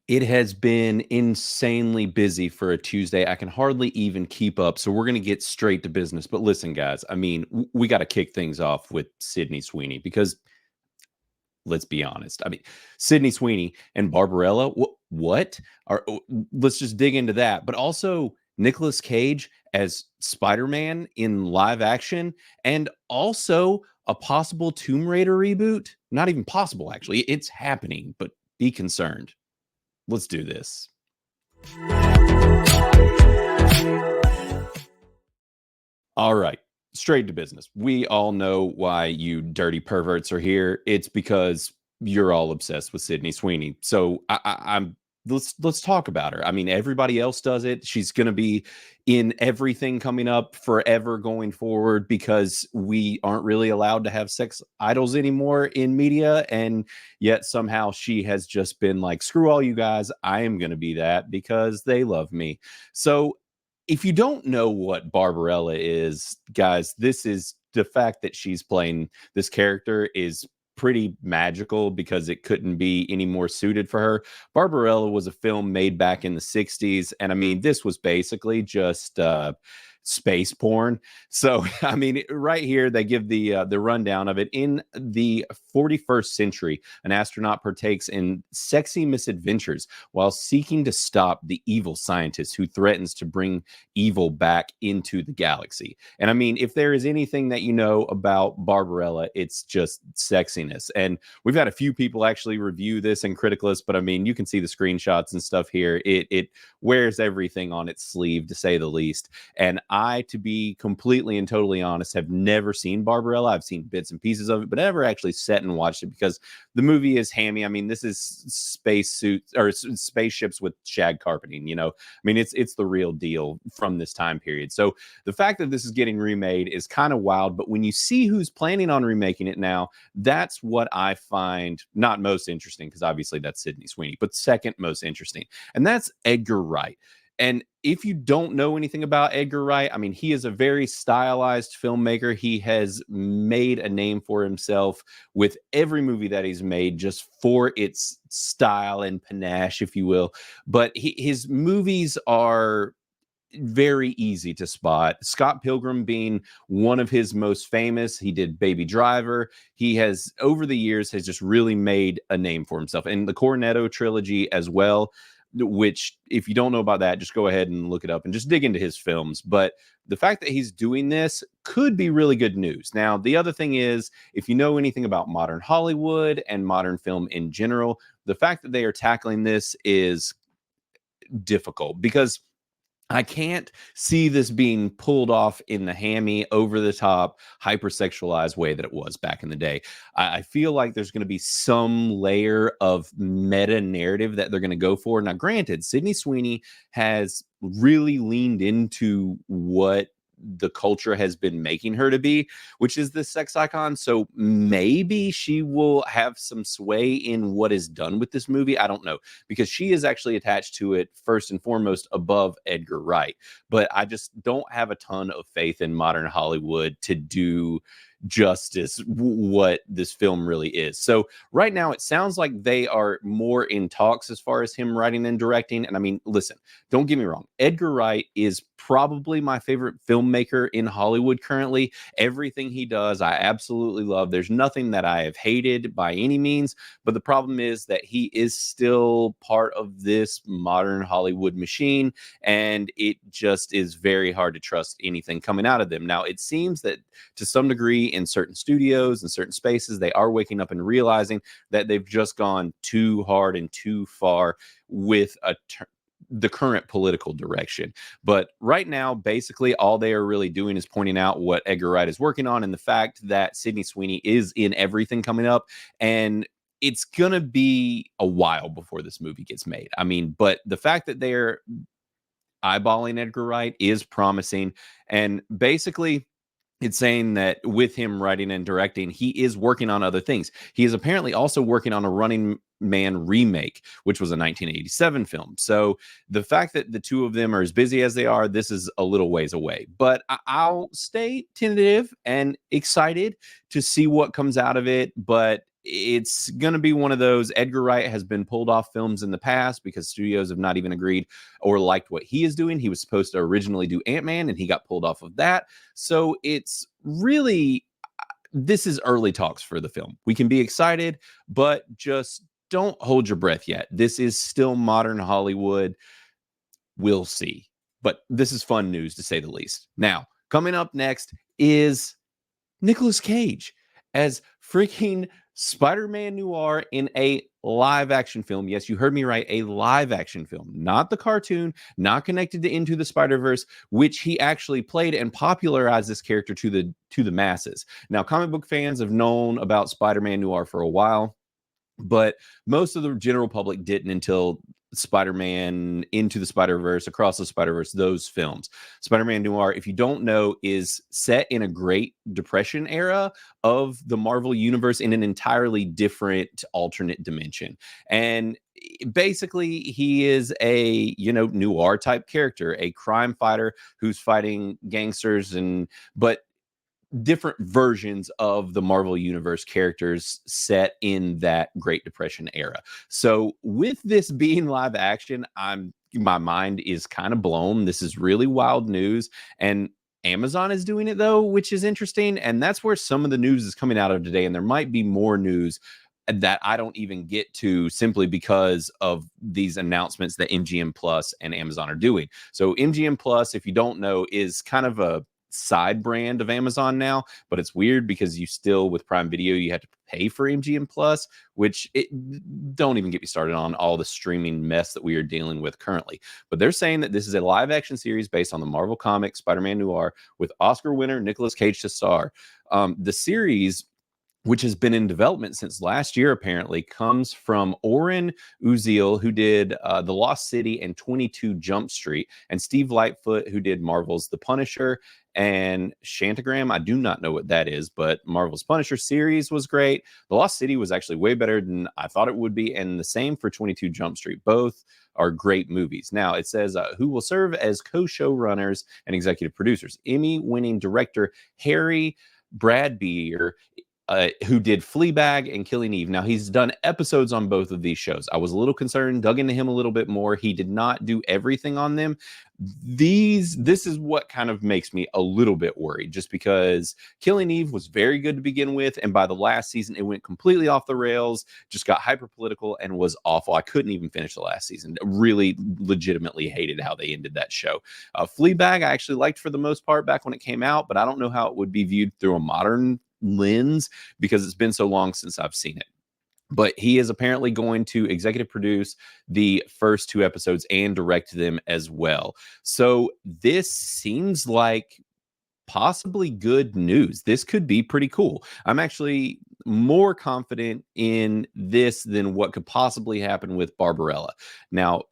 It has been insanely busy for a Tuesday. I can hardly even keep up. So we're going to get straight to business. But listen, guys, I mean, we got to kick things off with Sydney Sweeney because let's be honest. I mean, Sydney Sweeney and Barbarella, what are, let's just dig into that. But also Nicolas Cage as Spider-Man in live action, and also a possible Tomb Raider reboot. Not even possible, actually. It's happening, but be concerned. Let's do this. All right, straight to business. We all know why you dirty perverts are here. It's because you're all obsessed with Sydney Sweeney. So I'm let's talk about her. I mean, everybody else does it. She's going to be in everything coming up forever going forward because we aren't really allowed to have sex idols anymore in media, and yet somehow she has just been like, screw all you guys, I am going to be that because they love me. So if you don't know what Barbarella is, guys, this is the fact that she's playing this character is pretty magical because it couldn't be any more suited for her. Barbarella was a film made back in the 60s, and I mean, this was basically just space porn. So, I mean, right here they give the rundown of it. In the 41st century, an astronaut partakes in sexy misadventures while seeking to stop the evil scientist who threatens to bring evil back into the galaxy. And I mean, if there is anything that you know about Barbarella, it's just sexiness. And we've had a few people actually review this and critical us, but I mean, you can see the screenshots and stuff here. It wears everything on its sleeve, to say the least. And I, to be completely and totally honest, have never seen Barbarella. I've seen bits and pieces of it, but never actually sat and watched it because the movie is hammy. I mean, this is space suits or spaceships with shag carpeting, you know. I mean, it's the real deal from this time period. So the fact that this is getting remade is kind of wild, but when you see who's planning on remaking it now, that's what I find not most interesting, because obviously that's Sydney Sweeney, but second most interesting. And that's Edgar Wright. And if you don't know anything about Edgar Wright, I mean, he is a very stylized filmmaker. He has made a name for himself with every movie that he's made, just for its style and panache, if you will. But his movies are very easy to spot. Scott Pilgrim being one of his most famous. He did Baby Driver. He has, over the years, has just really made a name for himself. And the Cornetto trilogy as well, which, if you don't know about that, just go ahead and look it up and just dig into his films. But the fact that he's doing this could be really good news. Now, the other thing is, if you know anything about modern Hollywood and modern film in general, the fact that they are tackling this is difficult because I can't see this being pulled off in the hammy, over the top, hypersexualized way that it was back in the day. I feel like there's going to be some layer of meta narrative that they're going to go for. Now, granted, Sydney Sweeney has really leaned into what the culture has been making her to be, which is this sex icon. So maybe she will have some sway in what is done with this movie. I don't know, because she is actually attached to it first and foremost above Edgar Wright. But I just don't have a ton of faith in modern Hollywood to do justice what this film really is. So right now it sounds like they are more in talks as far as him writing and directing. And I mean, listen, don't get me wrong, Edgar Wright is probably my favorite filmmaker in Hollywood currently. Everything he does I absolutely love. There's nothing that I have hated by any means, but the problem is that he is still part of this modern Hollywood machine, and it just is very hard to trust anything coming out of them. Now, it seems that to some degree in certain studios and certain spaces, they are waking up and realizing that they've just gone too hard and too far with the current political direction. But right now, basically, all they are really doing is pointing out what Edgar Wright is working on, and the fact that Sydney Sweeney is in everything coming up. And it's gonna be a while before this movie gets made. I mean, but the fact that they're eyeballing Edgar Wright is promising. And basically, it's saying that with him writing and directing, he is working on other things. He is apparently also working on a Running Man remake, which was a 1987 film. So the fact that the two of them are as busy as they are, this is a little ways away. But I'll stay tentative and excited to see what comes out of it. But it's going to be one of those. Edgar Wright has been pulled off films in the past because studios have not even agreed or liked what he is doing. He was supposed to originally do Ant-Man, and he got pulled off of that. So it's really, this is early talks for the film. We can be excited, but just don't hold your breath yet. This is still modern Hollywood. We'll see. But this is fun news, to say the least. Now, coming up next is Nicolas Cage as freaking Spider-Man Noir in a live action film. Yes, you heard me right. A live action film, not the cartoon, not connected to Into the Spider-Verse, which he actually played and popularized this character to the masses. Now, comic book fans have known about Spider-Man Noir for a while, but most of the general public didn't until Spider-Man Into the Spider-Verse, Across the Spider-Verse, those films. Spider-Man Noir, if you don't know, is set in a Great Depression era of the Marvel Universe in an entirely different alternate dimension. And basically, he is a, noir type character, a crime fighter who's fighting gangsters but different versions of the Marvel Universe characters set in that Great Depression era. So with this being live action, my mind is kind of blown. This is really wild news, and Amazon is doing it though, which is interesting. And that's where some of the news is coming out of today. And there might be more news that I don't even get to simply because of these announcements that MGM Plus and Amazon are doing. So MGM Plus, if you don't know, is kind of a side brand of Amazon now, but it's weird because you still, with Prime Video, you have to pay for MGM Plus, which don't even get me started on all the streaming mess that we are dealing with currently. But they're saying that this is a live action series based on the Marvel comic Spider-Man Noir with Oscar winner Nicolas Cage to star. The series, which has been in development since last year, apparently, comes from Oren Uziel, who did The Lost City and 22 Jump Street, and Steve Lightfoot, who did Marvel's The Punisher and Shantagram. I do not know what that is, but Marvel's Punisher series was great. The Lost City was actually way better than I thought it would be, and the same for 22 Jump Street. Both are great movies. Now, it says who will serve as co-showrunners and executive producers. Emmy-winning director Harry Bradbeer, who did Fleabag and Killing Eve. Now, he's done episodes on both of these shows. I was a little concerned, dug into him a little bit more. He did not do everything on them. This is what kind of makes me a little bit worried, just because Killing Eve was very good to begin with, and by the last season, it went completely off the rails, just got hyper political and was awful. I couldn't even finish the last season. Really legitimately hated how they ended that show. Fleabag, I actually liked for the most part back when it came out, but I don't know how it would be viewed through a modern lens because it's been so long since I've seen it. But he is apparently going to executive produce the first 2 episodes and direct them as well. So this seems like possibly good news. This could be pretty cool. I'm actually more confident in this than what could possibly happen with Barbarella. Now,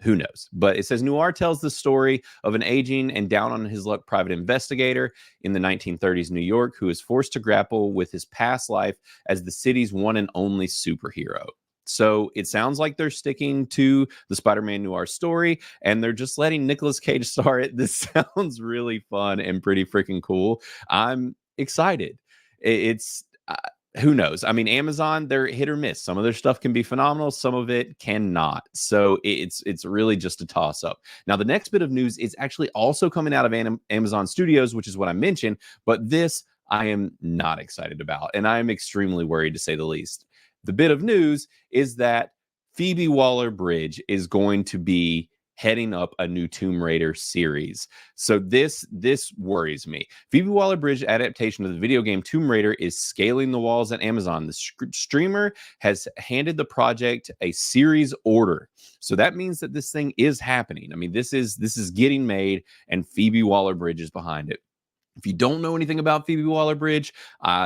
who knows? But it says Noir tells the story of an aging and down on his luck private investigator in the 1930s New York who is forced to grapple with his past life as the city's one and only superhero. So it sounds like they're sticking to the Spider-Man Noir story, and they're just letting Nicolas Cage star it. This sounds really fun and pretty freaking cool. I'm excited. It's who knows? I mean, Amazon, they're hit or miss. Some of their stuff can be phenomenal. Some of it cannot. So it's really just a toss up. Now, the next bit of news is actually also coming out of Amazon Studios, which is what I mentioned. But this I am not excited about, and I am extremely worried, to say the least. The bit of news is that Phoebe Waller-Bridge is going to be heading up a new Tomb Raider series. So this worries me. Phoebe Waller-Bridge adaptation of the video game Tomb Raider is scaling the walls at Amazon. The streamer has handed the project a series order. So that means that this thing is happening. I mean, this is getting made, and Phoebe Waller-Bridge is behind it. If you don't know anything about Phoebe Waller-Bridge,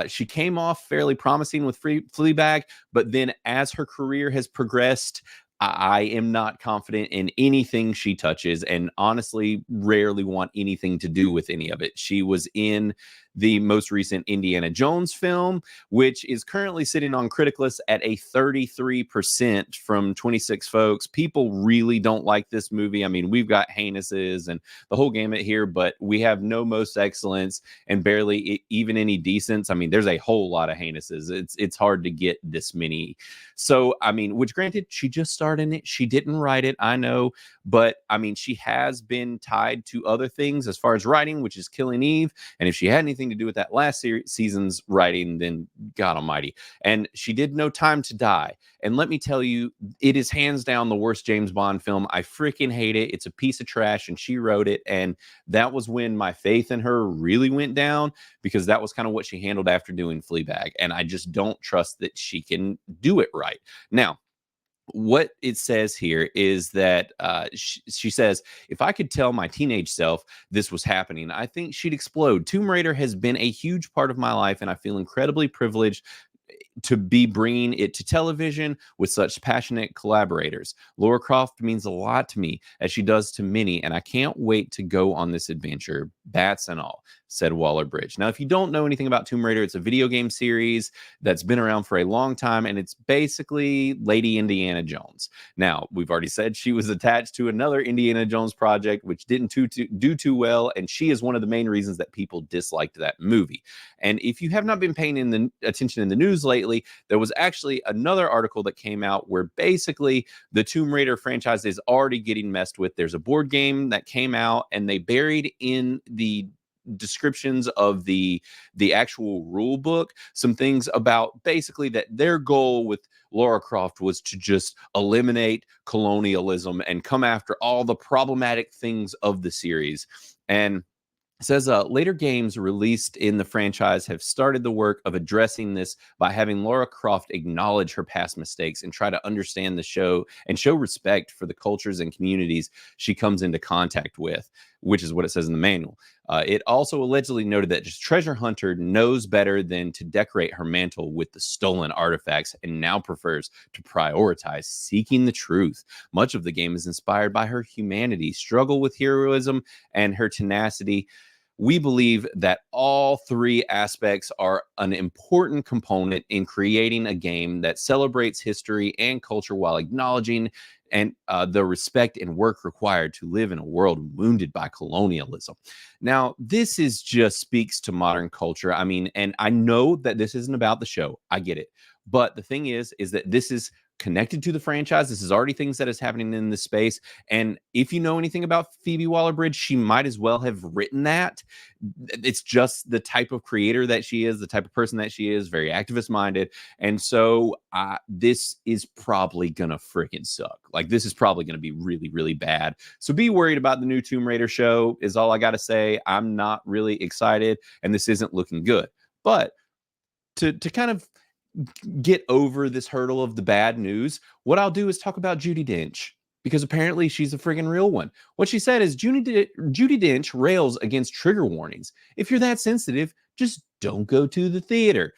she came off fairly promising with Fleabag, but then as her career has progressed, I am not confident in anything she touches, and honestly rarely want anything to do with any of it. She was in the most recent Indiana Jones film, which is currently sitting on Criticlist at a 33% from 26 folks. People really don't like this movie. I mean, we've got Heinouses and the whole gamut here, but we have no most excellence and barely even any decents. I mean, there's a whole lot of Heinouses. It's hard to get this many. So, I mean, which granted, she just starred in it. She didn't write it, I know, but I mean, she has been tied to other things as far as writing, which is Killing Eve. And if she had anything to do with that last season's writing, then God almighty. And she did No Time to Die. And let me tell you, it is hands down the worst James Bond film. I freaking hate it. It's a piece of trash, and she wrote it. And that was when my faith in her really went down, because that was kind of what she handled after doing Fleabag. And I just don't trust that she can do it right. Now, what it says here is that she says, if I could tell my teenage self this was happening, I think she'd explode. Tomb Raider has been a huge part of my life, and I feel incredibly privileged to be bringing it to television with such passionate collaborators. Lara Croft means a lot to me, as she does to many, and I can't wait to go on this adventure, bats and all, said Waller-Bridge. Now, if you don't know anything about Tomb Raider, it's a video game series that's been around for a long time, and it's basically Lady Indiana Jones. Now, we've already said she was attached to another Indiana Jones project, which didn't do too well, and she is one of the main reasons that people disliked that movie. And if you have not been paying attention in the news lately, there was actually another article that came out where basically the Tomb Raider franchise is already getting messed with. There's a board game that came out, and they buried in the descriptions of the actual rule book some things about basically that their goal with Lara Croft was to just eliminate colonialism and come after all the problematic things of the series. And it says later games released in the franchise have started the work of addressing this by having Lara Croft acknowledge her past mistakes and try to understand the show and show respect for the cultures and communities she comes into contact with, which is what it says in the manual. It also allegedly noted that just Treasure Hunter knows better than to decorate her mantle with the stolen artifacts and now prefers to prioritize seeking the truth. Much of the game is inspired by her humanity, struggle with heroism, and her tenacity. We believe that all three aspects are an important component in creating a game that celebrates history and culture while acknowledging the respect and work required to live in a world wounded by colonialism. Now, this is just speaks to modern culture. I mean, and I know that this isn't about the show. I get it. But the thing is that this is connected to the franchise. This is already things that is happening in this space. And if you know anything about Phoebe Waller-Bridge, she might as well have written that. It's just the type of creator that she is, the type of person that she is, very activist minded. And so this is probably going to freaking suck. Like, this is probably going to be really, really bad. So be worried about the new Tomb Raider show is all I got to say. I'm not really excited, and this isn't looking good. But to kind of get over this hurdle of the bad news, what I'll do is talk about Judi Dench, because apparently she's a friggin' real one. What she said is Judi Dench rails against trigger warnings. If you're that sensitive, just don't go to the theater.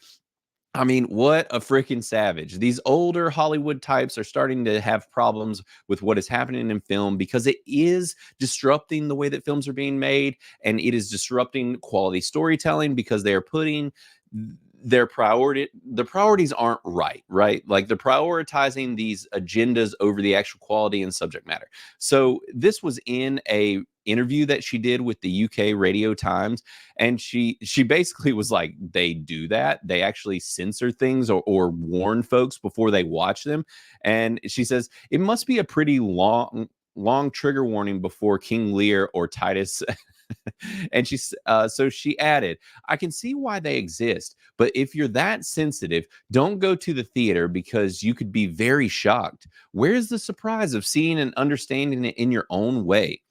I mean, what a freaking savage. These older Hollywood types are starting to have problems with what is happening in film, because it is disrupting the way that films are being made, and it is disrupting quality storytelling because they are putting the priorities aren't right? Like, they're prioritizing these agendas over the actual quality and subject matter. So this was in a interview that she did with the UK Radio Times, and she basically was like, they do that, they actually censor things or warn folks before they watch them. And she says it must be a pretty long trigger warning before King Lear or Titus. And so she added, I can see why they exist, but if you're that sensitive, don't go to the theater, because you could be very shocked. Where's the surprise of seeing and understanding it in your own way?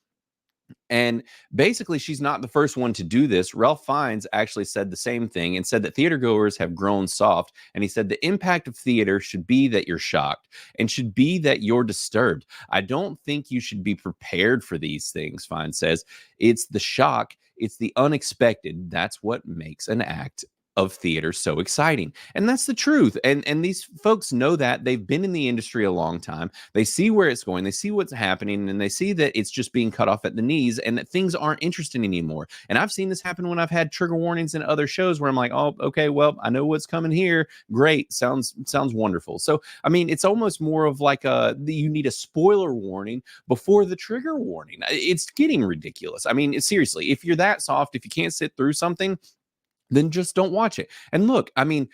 And basically, she's not the first one to do this. Ralph Fiennes actually said the same thing and said that theatergoers have grown soft. And he said the impact of theater should be that you're shocked and should be that you're disturbed. I don't think you should be prepared for these things, Fiennes says. It's the shock, it's the unexpected. That's what makes an act of theater so exciting. And that's the truth. And these folks know that. They've been in the industry a long time. They see where it's going. They see what's happening, and they see that it's just being cut off at the knees and that things aren't interesting anymore. And I've seen this happen when I've had trigger warnings in other shows where I'm like, oh, okay, well, I know what's coming here. Great. Sounds wonderful. So, I mean, it's almost more of like you need a spoiler warning before the trigger warning. It's getting ridiculous. I mean, seriously, if you're that soft, if you can't sit through something, then just don't watch it. And look, I mean,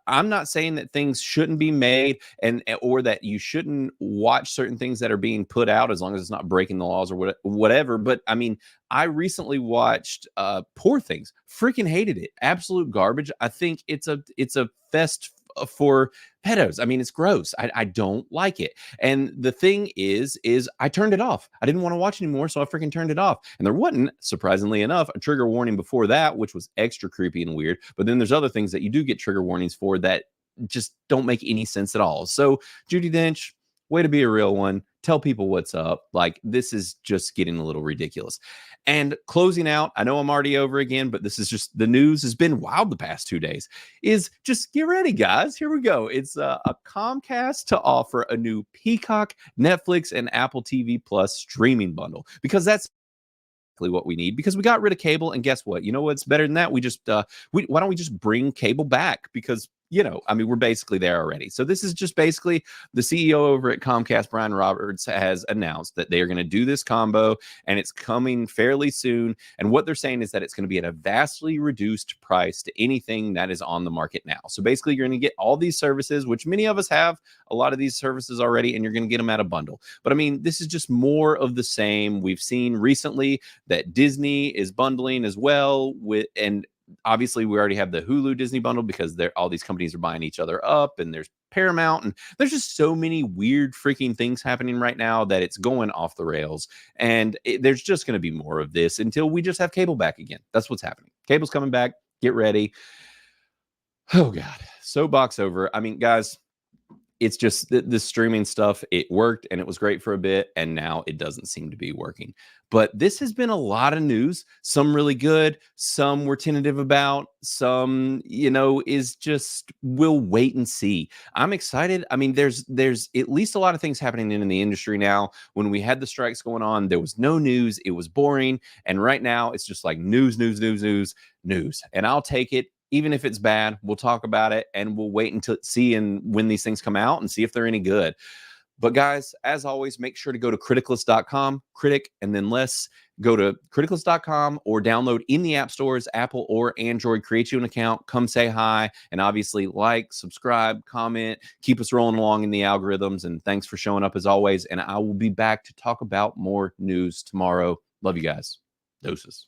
I'm not saying that things shouldn't be made and or that you shouldn't watch certain things that are being put out as long as it's not breaking the laws or whatever. But I mean, I recently watched Poor Things. Freaking hated it. Absolute garbage. I think it's a fest for pedos. I mean, it's gross. I don't like it. And the thing is I turned it off. I didn't want to watch anymore, so I freaking turned it off. And there wasn't, surprisingly enough, a trigger warning before that, which was extra creepy and weird. But then there's other things that you do get trigger warnings for that just don't make any sense at all. So, Judi Dench, way to be a real one. Tell people what's up. Like, this is just getting a little ridiculous. And closing out, I know I'm already over again, but this is just the news has been wild the past 2 days. Is just get ready, guys. Here we go. It's a Comcast to offer a new Peacock, Netflix, and Apple TV Plus streaming bundle, because that's what we need, because we got rid of cable. And guess what? You know what's better than that? We just why don't we just bring cable back? Because I mean, we're basically there already. So this is just basically the CEO over at Comcast, Brian Roberts, has announced that they are going to do this combo, and it's coming fairly soon. And what they're saying is that it's going to be at a vastly reduced price to anything that is on the market now. So basically, you're going to get all these services, which many of us have a lot of these services already, and you're going to get them at a bundle. But I mean, this is just more of the same. We've seen recently that Disney is bundling as well and obviously we already have the Hulu Disney bundle because all these companies are buying each other up, and there's Paramount, and there's just so many weird freaking things happening right now that it's going off the rails. And there's just going to be more of this until we just have cable back again. That's what's happening. Cable's coming back. Get ready. Oh God. Soapbox over. I mean, guys, it's just the streaming stuff. It worked and it was great for a bit, and now it doesn't seem to be working. But this has been a lot of news, some really good, some we're tentative about, some, is just, we'll wait and see. I'm excited. I mean, there's at least a lot of things happening in the industry now. When we had the strikes going on, there was no news. It was boring. And right now it's just like news. And I'll take it. Even if it's bad, we'll talk about it, and we'll wait until see and when these things come out and see if they're any good. But guys, as always, make sure to go to criticalist.com, critic, and then less. Go to criticalist.com or download in the app stores, Apple or Android. Create you an account, come say hi, and obviously like, subscribe, comment, keep us rolling along in the algorithms. And thanks for showing up as always. And I will be back to talk about more news tomorrow. Love you guys. Doses.